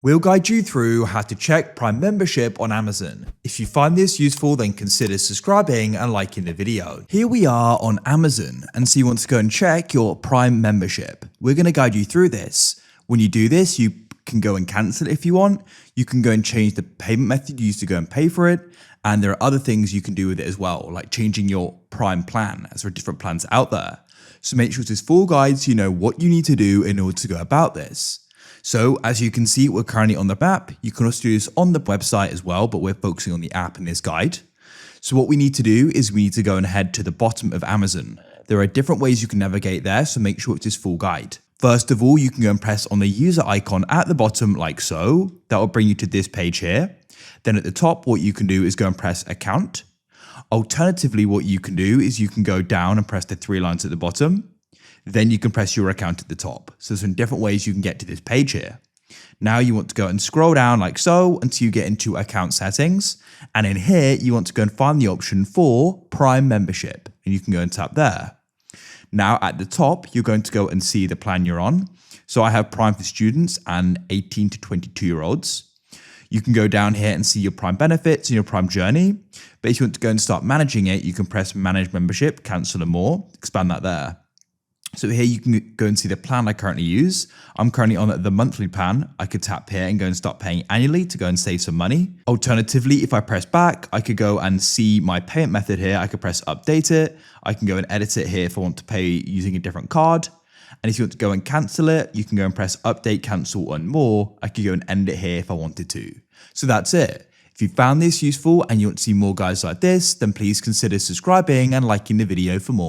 We'll guide you through how to check Prime membership on Amazon. If you find this useful, then consider subscribing and liking the video. Here we are on Amazon, and so you want to go and check your Prime membership. We're going to guide you through this. When you do this, you can go and cancel it if you want. You can go and change the payment method you used to go and pay for it. And there are other things you can do with it as well, like changing your Prime plan, as there are different plans out there. So make sure this full guide so you know what you need to do in order to go about this. So as you can see, we're currently on the app. You can also do this on the website as well, but we're focusing on the app in this guide. So what we need to do is we need to go and head to the bottom of Amazon. There are different ways you can navigate there, so make sure it's this full guide. First of all, you can go and press on the user icon at the bottom like so. That will bring you to this page here. Then at the top, what you can do is go and press account. Alternatively, what you can do is you can go down and press the 3 lines at the bottom. Then you can press your account at the top. So there's some different ways you can get to this page here. Now you want to go and scroll down like so until you get into account settings. And in here, you want to go and find the option for Prime membership. And you can go and tap there. Now at the top, you're going to go and see the plan you're on. So I have Prime for students and 18 to 22-year-olds. You can go down here and see your Prime benefits and your Prime journey. But if you want to go and start managing it, you can press manage membership, cancel and more, expand that there. So here you can go and see the plan I currently use. I'm currently on the monthly plan. I could tap here and go and start paying annually to go and save some money. Alternatively, if I press back, I could go and see my payment method here. I could press update it. I can go and edit it here if I want to pay using a different card. And if you want to go and cancel it, you can go and press update, cancel and more. I could go and end it here if I wanted to. So that's it. If you found this useful and you want to see more guides like this, then please consider subscribing and liking the video for more.